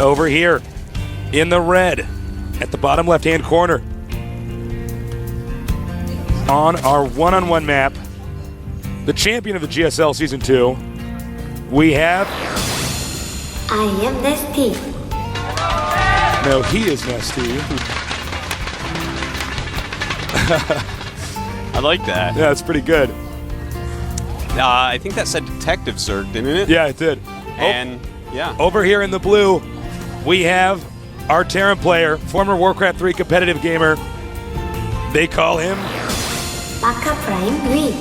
Over here in the red at the bottom left-hand corner on our one-on-one map, the champion of the GSL Season 2, we have... I am NesTea. No, he is NesTea. I like that. Yeah, it's pretty good. I think that said Detective Zerg, didn't it? Yeah, it did. And, yeah. Over here in the blue, we have our Terran player, former Warcraft 3 competitive gamer. They call him... Maka Prime Green.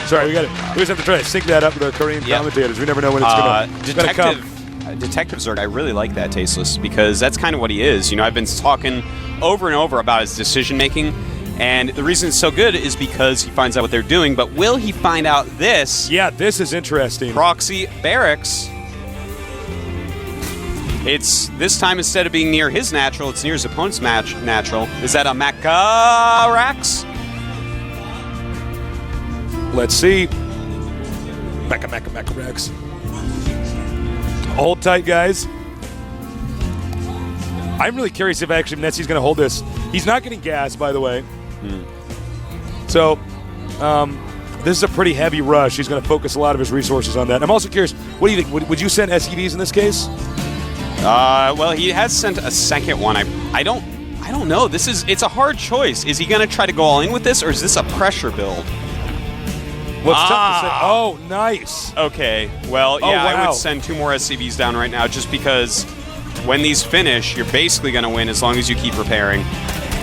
Sorry, we always have to try to sync that up with our Korean commentators. We never know when it's going to come. Detective Zerg, I really like that, Tasteless, because that's kind of what he is. You know, I've been talking over and over about his decision-making, and the reason it's so good is because he finds out what they're doing, but will he find out this? Yeah, this is interesting. Proxy barracks. It's, this time, instead of being near his natural, it's near his opponent's natural. Is that a Maka Rax? Let's see. Maka Rex. Hold tight, guys. I'm really curious if actually NesTea's going to hold this. He's not getting gas, by the way. So, this is a pretty heavy rush. He's going to focus a lot of his resources on that. I'm also curious, what do you think? Would you send SCVs in this case? Well, he has sent a second one. I don't know. It's a hard choice. Is he going to try to go all in with this, or is this a pressure build? Well, it's tough to say. Oh, nice. Okay. Well, yeah, wow. I would send 2 more SCVs down right now just because when these finish, you're basically going to win as long as you keep repairing.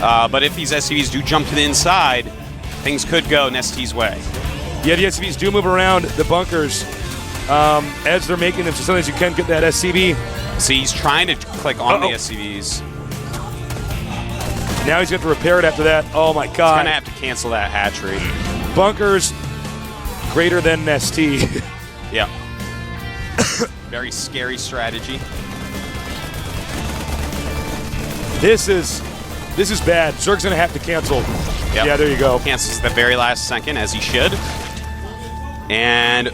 But if these SCVs do jump to the inside, things could go NesTea's way. Yeah, the SCVs do move around the bunkers as they're making them, so sometimes you can get that SCV. See, he's trying to click on the SCVs. Now he's going to repair it after that. Oh, my God. He's going to have to cancel that hatchery. Bunkers greater than NesTea. Yeah. Very scary strategy. This is bad. Zerg's going to have to cancel. Yep. Yeah, there you go. Cancels at the very last second, as he should. And,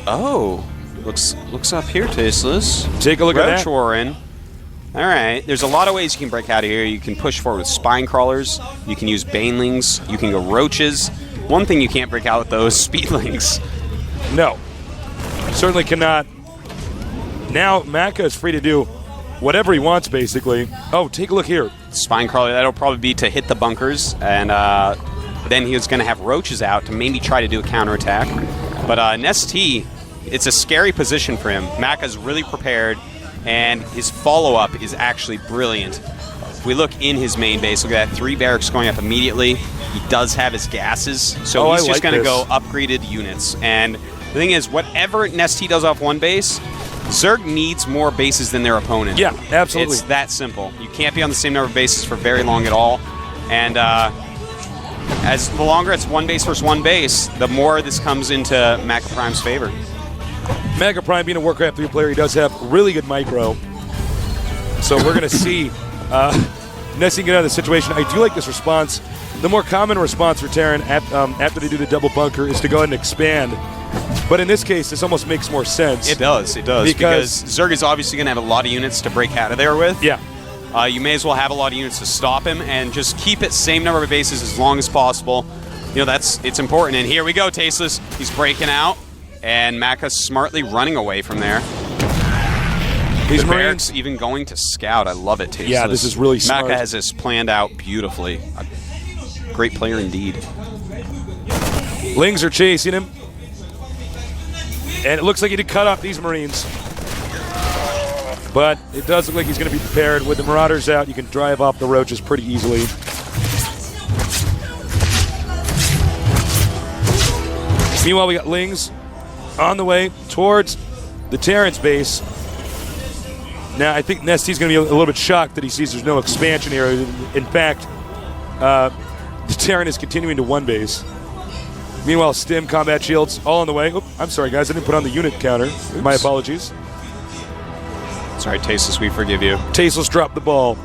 looks up here, Tasteless. Take a look at that. Warren. All right. There's a lot of ways you can break out of here. You can push forward with spine crawlers. You can use banelings. You can go roaches. One thing you can't break out with, though, is speedlings. No. Certainly cannot. Now, Maka is free to do whatever he wants, basically. Oh, take a look here. Spine crawler, that'll probably be to hit the bunkers, and then he was going to have roaches out to maybe try to do a counterattack. But NesTea, it's a scary position for him. Maka's really prepared, and his follow-up is actually brilliant. If we look in his main base, look at that, 3 barracks going up immediately. He does have his gases, so he's just going to go upgraded units. And the thing is, whatever NesTea does off one base, Zerg needs more bases than their opponent. Yeah, absolutely. It's that simple. You can't be on the same number of bases for very long at all. And as the longer it's one base versus one base, the more this comes into Maka Prime's favor. Maka Prime, being a Warcraft 3 player, he does have really good micro. So we're going to see NesTea get out of the situation. I do like this response. The more common response for Terran after they do the double bunker is to go ahead and expand. But in this case, this almost makes more sense. It does. Because Zerg is obviously going to have a lot of units to break out of there with. Yeah. You may as well have a lot of units to stop him and just keep it same number of bases as long as possible. You know, it's important. And here we go, Tasteless. He's breaking out, and Maka's smartly running away from there. The barracks even going to scout. I love it, Tasteless. Yeah, this is really smart. Maka has this planned out beautifully. A great player indeed. Lings are chasing him. And it looks like he did cut off these Marines. But it does look like he's going to be prepared. With the Marauders out, you can drive off the roaches pretty easily. Meanwhile, we got Lings on the way towards the Terran's base. Now, I think NesTea's going to be a little bit shocked that he sees there's no expansion here. In fact, the Terran is continuing to one base. Meanwhile, Stim, combat shields, all on the way. Oop, I'm sorry, guys. I didn't put on the unit counter. Oops. My apologies. Sorry, Tasteless, we forgive you. Tasteless dropped the ball.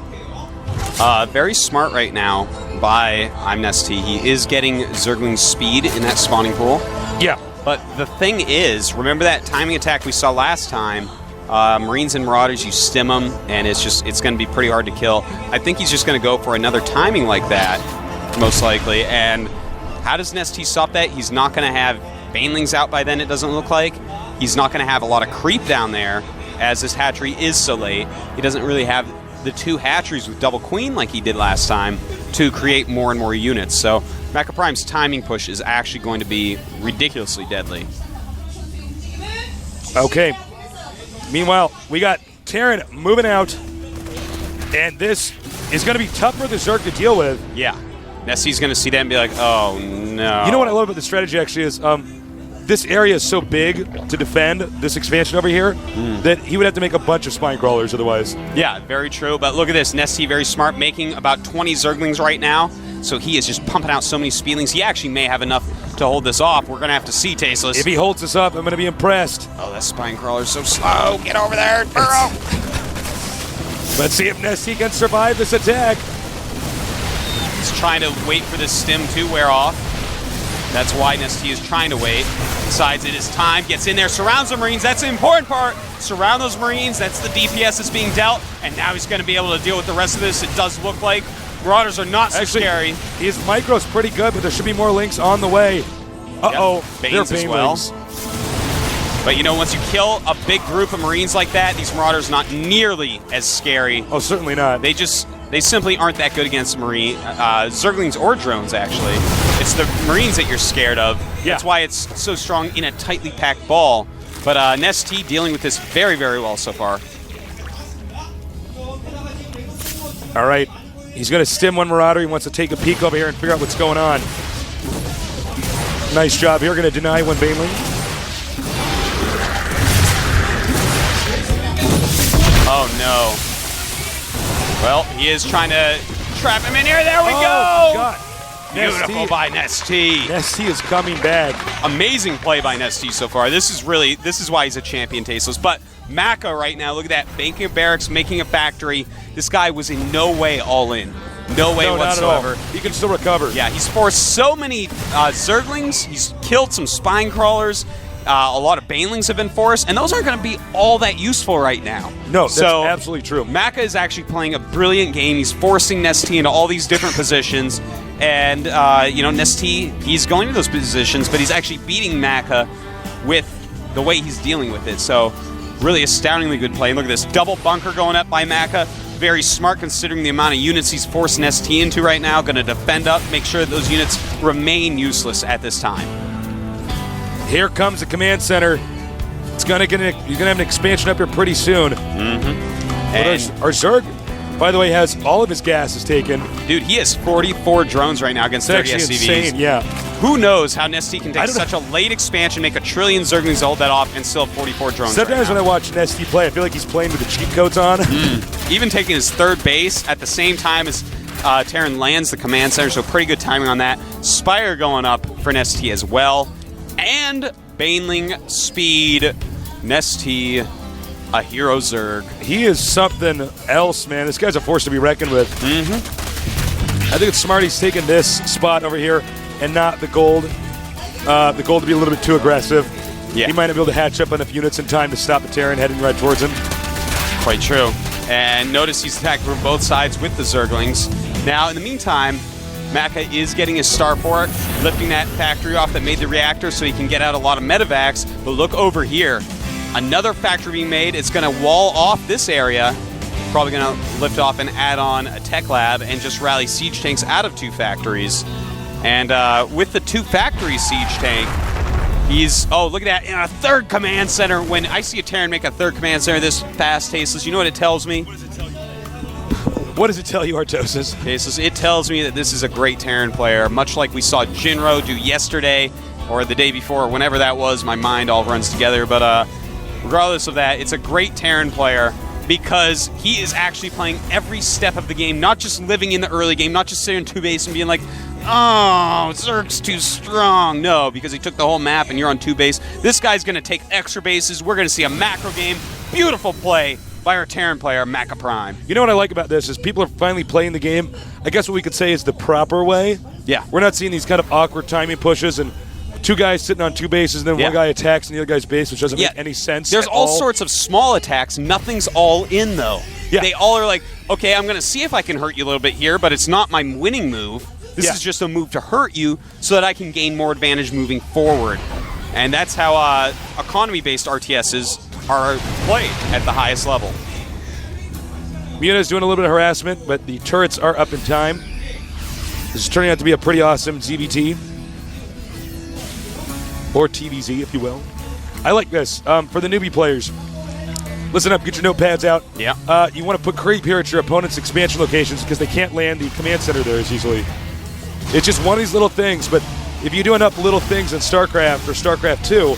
Very smart right now by I'm NesTea. He is getting Zergling's speed in that spawning pool. Yeah. But the thing is, remember that timing attack we saw last time? Marines and Marauders, you stim them, and it's going to be pretty hard to kill. I think he's just going to go for another timing like that, most likely. And how does NesTea stop that? He's not going to have Banelings out by then, it doesn't look like. He's not going to have a lot of creep down there, as this hatchery is so late. He doesn't really have the 2 hatcheries with double queen like he did last time to create more and more units. So Maka Prime's timing push is actually going to be ridiculously deadly. Okay. Meanwhile, we got Terran moving out, and this is going to be tough for the Zerg to deal with. Yeah. NesTea's going to see that and be like, oh, no. You know what I love about the strategy, actually, is this area is so big to defend, this expansion over here, that he would have to make a bunch of spine crawlers otherwise. Yeah, very true. But look at this. NesTea, very smart, making about 20 Zerglings right now. So he is just pumping out so many Speedlings. He actually may have enough to hold this off. We're going to have to see, Tasteless. If he holds this up, I'm going to be impressed. Oh, that spine crawler's so slow. Get over there, Burrow. Let's see if NesTea can survive this attack. He's trying to wait for this stim to wear off. That's why NesTea is trying to wait. Decides it is time. Gets in there. Surrounds the Marines. That's the important part. Surround those Marines. That's the DPS that's being dealt. And now he's going to be able to deal with the rest of this. It does look like Marauders are not so scary. His micro's pretty good, but there should be more links on the way. Uh-oh. Yep. They're Banes as well. But you know, once you kill a big group of Marines like that, these Marauders not nearly as scary. Oh, certainly not. They simply aren't that good against Marine Zerglings or drones, actually. It's the Marines that you're scared of. Yeah. That's why it's so strong in a tightly packed ball. But NesTea dealing with this very, very well so far. All right. He's going to stim one Marauder. He wants to take a peek over here and figure out what's going on. Nice job here. Going to deny one Baneling. Oh, no. Well, he is trying to trap him in here. There we go. God. Beautiful by NesTea. NesTea is coming back. Amazing play by NesTea so far. This is why he's a champion, Tasteless. But Maka right now, look at that. Banking a barracks, making a factory. This guy was in no way all in. No way whatsoever. Not at all. He can still recover. Yeah, he's forced so many Zerglings. He's killed some spine crawlers. A lot of Banelings have been forced, and those aren't going to be all that useful right now. No, that's absolutely true. Maka is actually playing a brilliant game. He's forcing NesTea into all these different positions, and NesTea, he's going to those positions, but he's actually beating Maka with the way he's dealing with it. So, really astoundingly good play. And look at this double bunker going up by Maka. Very smart considering the amount of units he's forcing NesTea into right now. Going to defend up, make sure that those units remain useless at this time. Here comes the command center. You're gonna have an expansion up here pretty soon. And our Zerg, by the way, has all of his gases taken. Dude, he has 44 drones right now against 30 SCVs. Insane, yeah. Who knows how NesTea can take such a late expansion, make a trillion Zerglings to hold that off, and still have 44 drones. Sometimes when I watch NesTea play, I feel like he's playing with the cheat codes on. Even taking his third base at the same time as Terran lands the command center, so pretty good timing on that. Spire going up for NesTea as well. And Baneling speed. NesTea, a hero Zerg. He is something else, man. This guy's a force to be reckoned with. I think it's smart he's taking this spot over here and not the gold. The gold to be a little bit too aggressive. Yeah. He might not be able to hatch up enough units in time to stop the Terran heading right towards him. Quite true. And notice he's attacking from both sides with the Zerglings. Now, in the meantime, Maka is getting his starport, lifting that factory off that made the reactor so he can get out a lot of medevacs. But look over here. Another factory being made. It's going to wall off this area. Probably going to lift off and add on a tech lab and just rally siege tanks out of 2 factories. And with the 2 factory siege tank, he's... Oh, look at that. In a 3rd command center. When I see a Terran make a 3rd command center this fast, Tasteless, you know what it tells me? What does it tell you, Artosis? Tasteless, it tells me that this is a great Terran player, much like we saw Jinro do yesterday or the day before, or whenever that was. My mind all runs together. But regardless of that, it's a great Terran player because he is actually playing every step of the game, not just living in the early game, not just sitting in 2 base and being like, oh, Zerg's too strong. No, because he took the whole map and you're on 2 base. This guy's going to take extra bases. We're going to see a macro game. Beautiful play by our Terran player, Maka Prime. You know what I like about this is people are finally playing the game, I guess what we could say is the proper way. Yeah. We're not seeing these kind of awkward timing pushes and two guys sitting on two bases, and then Yeah. one guy attacks on the other guy's base, which doesn't Yeah. make any sense. There's at all sorts of small attacks. Nothing's all in, though. Yeah. They all are like, okay, I'm going to see if I can hurt you a little bit here, but it's not my winning move. This Yeah. is just a move to hurt you so that I can gain more advantage moving forward. And that's how economy-based RTSs are played at the highest level. Muna's doing a little bit of harassment, but the turrets are up in time. This is turning out to be a pretty awesome ZVT. Or TVZ, if you will. I like this. For the newbie players, listen up, get your notepads out. Yeah. You want to put creep here at your opponent's expansion locations because they can't land the command center there as easily. It's just one of these little things, but if you do enough little things in StarCraft or StarCraft 2,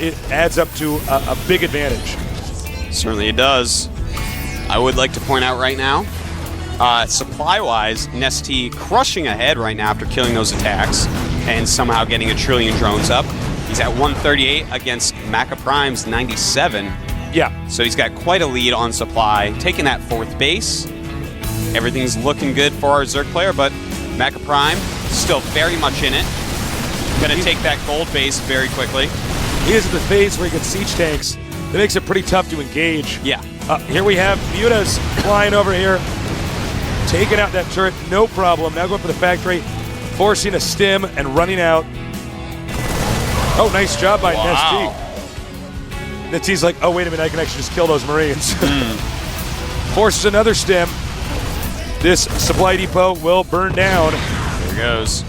it adds up to a big advantage. Certainly it does. I would like to point out right now, supply-wise, NesTea crushing ahead right now after killing those attacks and somehow getting a trillion drones up. He's at 138 against Maka Prime's 97. Yeah. So he's got quite a lead on supply, taking that fourth base. Everything's looking good for our Zerg player, but Maka Prime still very much in it. Gonna take that gold base very quickly. He is at the phase where he gets siege tanks. That makes it pretty tough to engage. Yeah. Here we have Mutas flying over here, taking out that turret, no problem. Now going for the factory, forcing a stim and running out. Oh, nice job by Wow. NesTea. NesTea's like, oh, wait a minute, I can actually just kill those Marines. Forces another stim. This supply depot will burn down. There goes.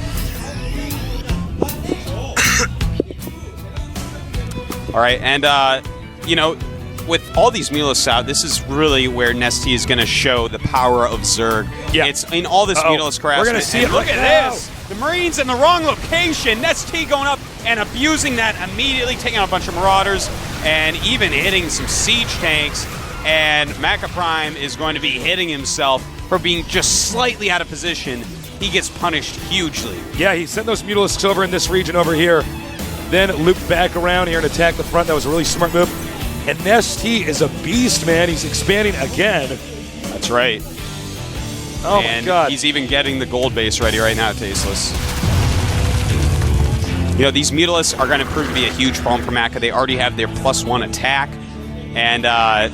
All right, and, you know, with all these Mulas out, this is really where NesTea is going to show the power of Zerg. Yeah. It's in all this Mulas harassment. We're going to see it Look right at now. this. The Marines in the wrong location. NesTea going up and abusing that immediately, taking out a bunch of Marauders and even hitting some siege tanks. And Maka Prime is going to be hitting himself for being just slightly out of position. He gets punished hugely. Yeah, he sent those Mutalisks over in this region over here, then looped back around here and attacked the front. That was a really smart move. And NesTea is a beast, man. He's expanding again. That's right. Oh, And my God. he's even getting the gold base ready right now, Tasteless. You know, these Mutalisks are going to prove to be a huge problem for Maka. They already have their +1 attack. And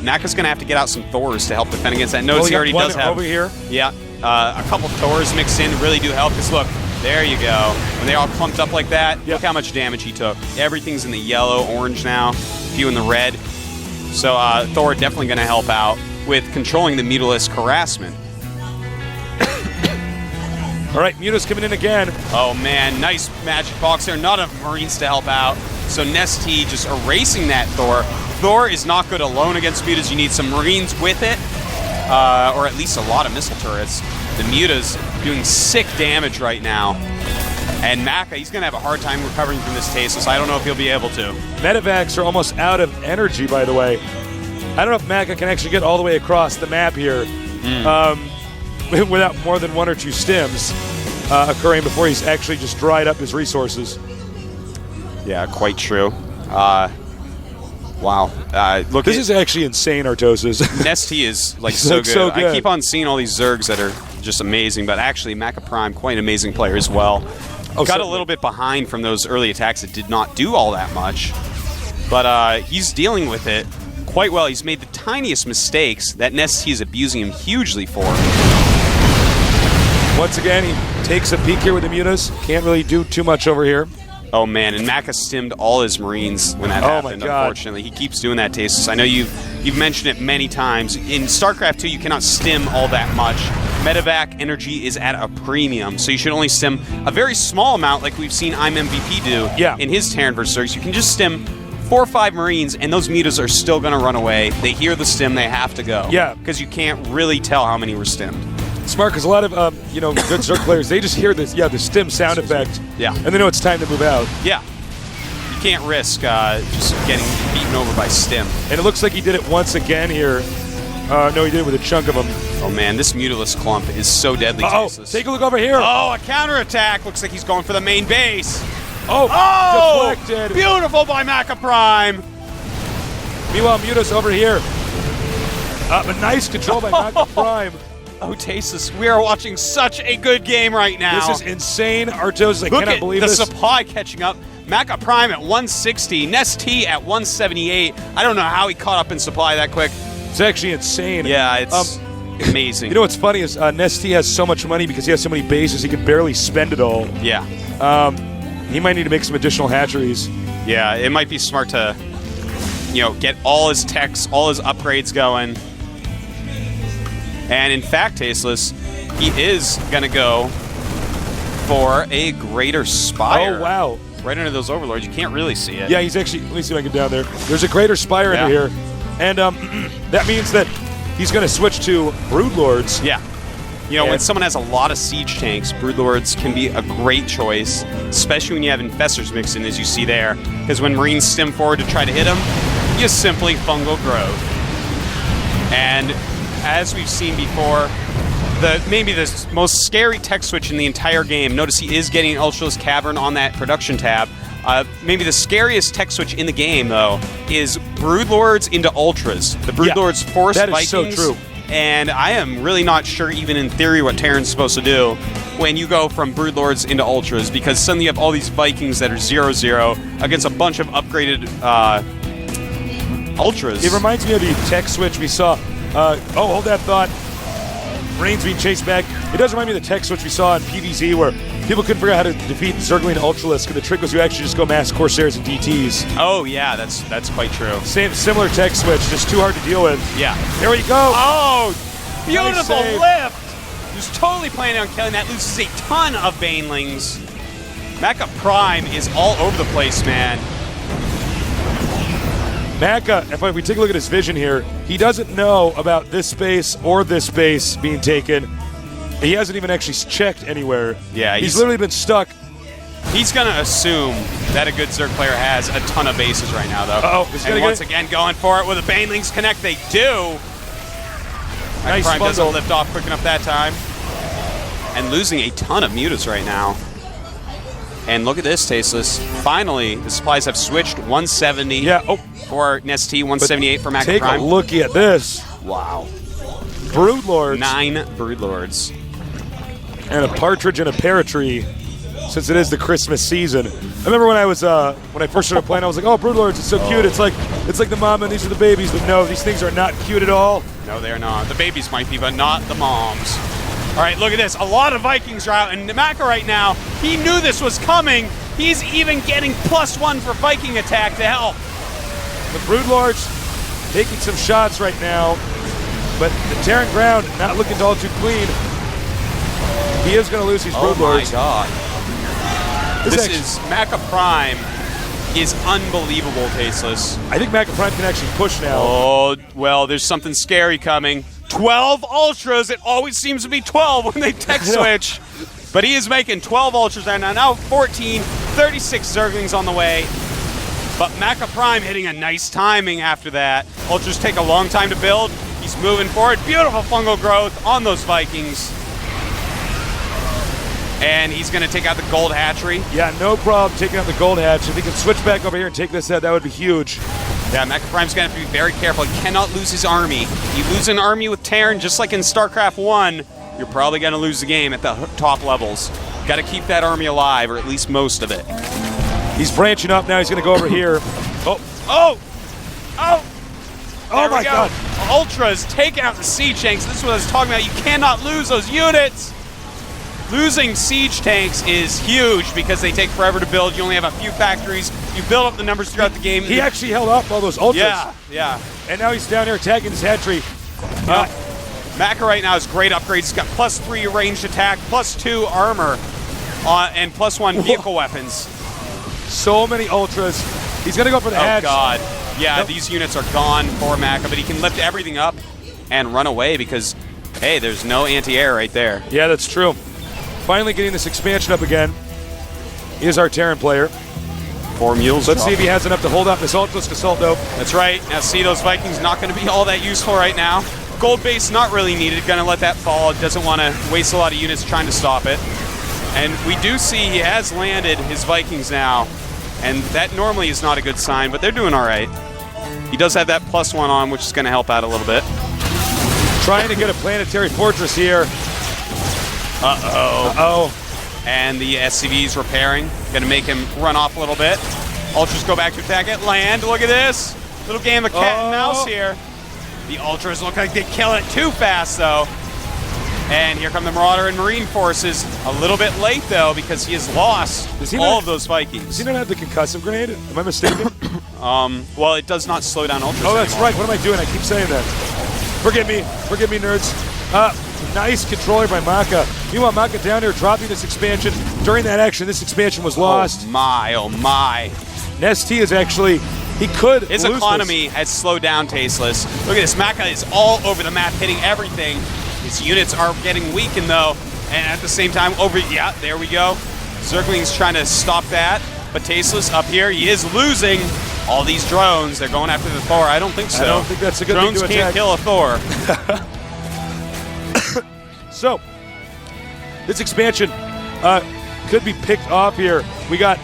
Maka's going to have to get out some Thors to help defend against that. Notice he already does have... over here. Yeah. A couple Thors mixed in really do help. Because look, there you go. When they all clumped up like that, look how much damage he took. Everything's in the yellow, orange now, a few in the red. So Thor definitely going to help out with controlling the Mutalisk harassment. All right, Muta's coming in again. Oh man, nice magic box there. Not enough Marines to help out. So NesTea just erasing that Thor. Thor is not good alone against Mutas. You need some Marines with it, or at least a lot of missile turrets. The Muta's doing sick damage right now. And Maka, he's going to have a hard time recovering from this Tasteless. I don't know if he'll be able to. Medevacs are almost out of energy, by the way. I don't know if Maka can actually get all the way across the map here without more than one or two stims occurring before he's actually just dried up his resources. Yeah, quite true. Wow. Look, This is actually insane, Artosis. NesTea is like He's so like good. so good. I keep on seeing all these Zergs that are just amazing, but actually Maka Prime, quite an amazing player as well. Got a certainly. little bit behind from those early attacks that did not do all that much, but he's dealing with it quite well. He's made the tiniest mistakes that NesTea is abusing him hugely for. Once again, he takes a peek here with the Mutas. Can't really do too much over here. Oh man, and Maka stimmed all his Marines when that happened. my God. Unfortunately, he keeps doing that, Tasteless. I know you've mentioned it many times. In StarCraft 2, you cannot stim all that much. Medevac energy is at a premium, so you should only stim a very small amount, like we've seen I'm MVP do in his Terran vs. Zergs. You can just stim 4 or 5 Marines, and those Mutas are still going to run away. They hear the stim, they have to go. Yeah, because you can't really tell how many were stimmed. Smart, because a lot of good Zerg players, they just hear this, the stim sound effect, and they know it's time to move out. Yeah, you can't risk just getting beaten over by stim. And it looks like he did it once again here. No, he did it with a chunk of them. Oh man, this Mutalisk clump is so deadly. Tasteless. Take a look over here. Oh, a counterattack. Looks like he's going for the main base. Oh, deflected. Beautiful by Maka Prime. Meanwhile, Muta's over here. A nice control by Maka Prime. Oh, Tasteless, we are watching such a good game right now. This is insane. Artos, I cannot believe this. this. The supply catching up. Maka Prime at 160, NesTea at 178. I don't know how he caught up in supply that quick. It's actually insane. Yeah, it's amazing. You know what's funny is NesTea has so much money because he has so many bases, he can barely spend it all. Yeah. He might need to make some additional hatcheries. Yeah, it might be smart to, get all his techs, all his upgrades going. And in fact, Tasteless, he is going to go for a Greater Spire. Oh, wow. Right under those Overlords. You can't really see it. Yeah, he's actually, let me see if I can get down there. There's a Greater Spire under here. And that means that he's going to switch to Broodlords. Yeah. When someone has a lot of siege tanks, Broodlords can be a great choice, especially when you have Infestors mixed in, as you see there. Because when Marines stem forward to try to hit them, you simply fungal growth. And as we've seen before, maybe the most scary tech switch in the entire game. Notice he is getting Ultra's Cavern on that production tab. Maybe the scariest tech switch in the game, though, is Broodlords into Ultras. The Broodlords force that Vikings. That is so true. And I am really not sure, even in theory, what Terran's supposed to do when you go from Broodlords into Ultras, because suddenly you have all these Vikings that are 0-0 against a bunch of upgraded Ultras. It reminds me of the tech switch we saw. Hold that thought. Marines being chased back. It does remind me of the tech switch we saw in PvZ where people couldn't figure out how to defeat Zergling and Ultralisk, and the trick was you actually just go mass Corsairs and DTs. Oh, yeah, that's quite true. Similar tech switch, just too hard to deal with. Yeah. There we go. Oh, beautiful Nice lift. He was totally planning on killing that. Loses a ton of Banelings. Maka Prime is all over the place, man. Maka, if we take a look at his vision here, he doesn't know about this space or this space being taken. He hasn't even actually checked anywhere. Yeah, he's literally been stuck. He's going to assume that a good Zerg player has a ton of bases right now, though. Uh-oh, he's and once again going for it with the Banelings connect. They do. Nice Prime doesn't bundle. lift off quick enough that time. And losing a ton of mutas right now. And look at this, Tasteless. Finally, the supplies have switched. 170 for NesTea, 178 for Maka Take Prime. a look at this. Wow. Broodlords. 9 Broodlords. And a partridge and a paratree, since it is the Christmas season. I remember when I first started playing, I was like, oh, Broodlords, it's so cute. It's like the mom and these are the babies. But no, these things are not cute at all. No, they're not. The babies might be, but not the moms. All right, look at this. A lot of Vikings are out, and Maka right now, he knew this was coming. He's even getting +1 for Viking attack to help. The Broodlords taking some shots right now, but the Terran ground not looking all too clean. He is going to lose these Broodlords. Oh my god. This is Maka Prime is unbelievable, Tasteless. I think Maka Prime can actually push now. Oh, well, there's something scary coming. 12 Ultras. It always seems to be 12 when they tech switch. But he is making 12 Ultras right now. Now 14, 36 Zerglings on the way. But Maka Prime hitting a nice timing after that. Ultras take a long time to build. He's moving forward. Beautiful fungal growth on those Vikings. And he's going to take out the gold hatchery. Yeah, no problem taking out the gold hatch. If he can switch back over here and take this out, that would be huge. Yeah, Maka Prime's going to have to be very careful. He cannot lose his army. You lose an army with Terran, just like in StarCraft 1, you're probably going to lose the game at the top levels. Got to keep that army alive, or at least most of it. He's branching up now. He's going to go over here. Oh my God. Ultras taking out the siege tanks. This is what I was talking about. You cannot lose those units. Losing siege tanks is huge because they take forever to build. You only have a few factories. You build up the numbers throughout the game. He actually held up all those Ultras. Yeah. And now he's down here attacking his hatchery. Maka right now has great upgrades. He's got +3 ranged attack, +2 armor, and +1 vehicle weapons. So many Ultras. He's going to go for the hatch. Oh, God. Yeah, these units are gone for Maka, but he can lift everything up and run away because, hey, there's no anti-air right there. Yeah, that's true. Finally getting this expansion up again is our Terran player. 4 mules. Let's see if he has enough to hold out this Ultras assault, though. That's right. Now, see, those Vikings not going to be all that useful right now. Gold base not really needed. Going to let that fall. Doesn't want to waste a lot of units trying to stop it. And we do see he has landed his Vikings now. And that normally is not a good sign, but they're doing all right. He does have that +1 on, which is going to help out a little bit. Trying to get a planetary fortress here. Uh-oh. And the SCV's repairing. Going to make him run off a little bit. Ultras go back to attack it. Land. Look at this. Little game of cat and mouse here. The Ultras look like they kill it too fast, though. And here come the Marauder and Marine forces. A little bit late, though, because he has lost all of those Vikings. Does he not have the concussive grenade? Am I mistaken? Well, it does not slow down Ultras that's anymore. right. What am I doing? I keep saying that. Forgive me, nerds. Nice controller by Maka. Meanwhile, Maka down here dropping this expansion. During that action, this expansion was lost. Oh my. NesTea is actually, he could His lose economy this. has slowed down Tasteless. Look at this. Maka is all over the map, hitting everything. His units are getting weakened, though. And at the same time, there we go. Zergling's trying to stop that. But Tasteless up here, he is losing all these drones. They're going after the Thor. I don't think so. I don't think that's a good drones thing to can't attack. kill a Thor. So, this expansion could be picked off here. We got...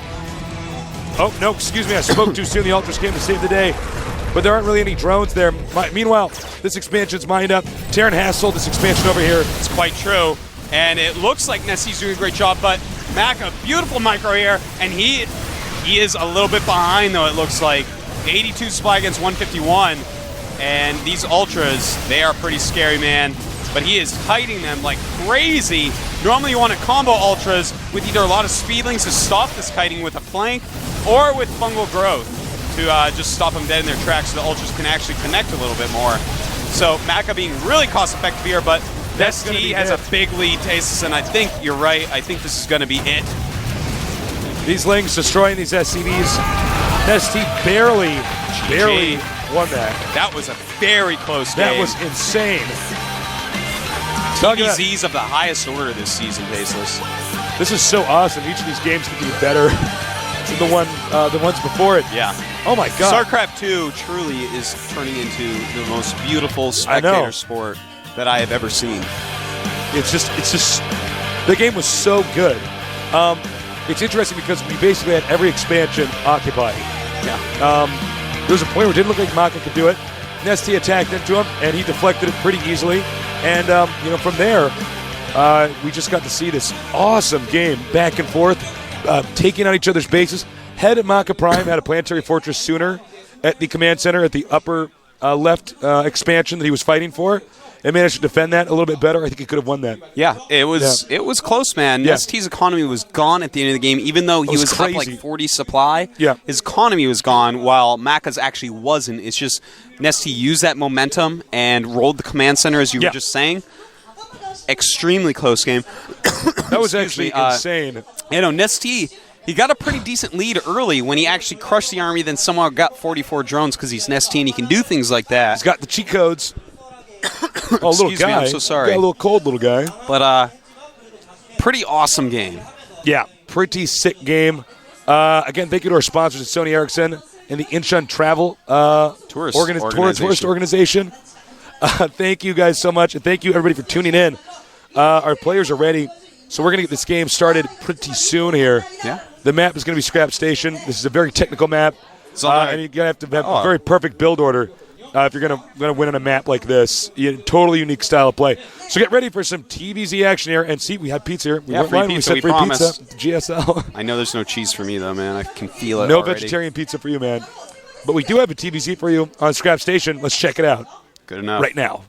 Oh, no, excuse me. I spoke too soon. The Ultras came to save the day. But there aren't really any drones there. Meanwhile, this expansion's mined up. Terran has sold this expansion over here. It's quite true. And it looks like NesTea's doing a great job, but Maka, beautiful micro here, and he is a little bit behind, though, it looks like. 82 supply against 151. And these Ultras, they are pretty scary, man. But he is kiting them like crazy. Normally you want to combo Ultras with either a lot of speedlings to stop this kiting with a flank, or with fungal growth to just stop them dead in their tracks so the Ultras can actually connect a little bit more. So Maka being really cost-effective here, but NesTea has a big lead, Tasteless, and I think you're right. I think this is going to be it. These Lings destroying these SCVs. NesTea barely won that. That was a very close game. That was insane. TVZs of the highest order this season, Tasteless. This is so awesome. Each of these games could be better than the ones before it. Yeah. Oh my God. StarCraft 2 truly is turning into the most beautiful spectator sport that I have ever seen. It's just, the game was so good. It's interesting because we basically had every expansion occupied. Yeah. There was a point where it didn't look like Maka could do it. NesTea attacked into him, and he deflected it pretty easily. And, from there, we just got to see this awesome game back and forth, taking on each other's bases. Had Maka Prime had a planetary fortress sooner at the command center at the upper left expansion that he was fighting for, and managed to defend that a little bit better, I think he could have won that. Yeah, it was close, man. Yeah. NesTea's economy was gone at the end of the game, even though he was up like 40 supply. Yeah. His economy was gone, while Maka's actually wasn't. It's just NesTea used that momentum and rolled the command center, as you were just saying. Extremely close game. That was actually insane. NesTea, he got a pretty decent lead early when he actually crushed the army, then somehow got 44 drones because he's NesTea and he can do things like that. He's got the cheat codes. Oh, little Excuse guy. me, I'm so sorry. Got a little cold little guy. But pretty awesome game. Yeah, pretty sick game. Again, thank you to our sponsors at Sony Ericsson and the Incheon Travel Tourist Organization. Thank you guys so much, and thank you everybody for tuning in. Our players are ready, so we're going to get this game started pretty soon here. Yeah. The map is going to be Scrap Station. This is a very technical map, and you're going to have a very perfect build order if you're going to win on a map like this. Totally unique style of play. So get ready for some TVZ action here, and see, we had pizza here. We free pizza, we promised. Pizza, GSL. I know there's no cheese for me, though, man. I can feel it No already. vegetarian pizza for you, man. But we do have a TVZ for you on Scrap Station. Let's check it out. Good enough. Right now.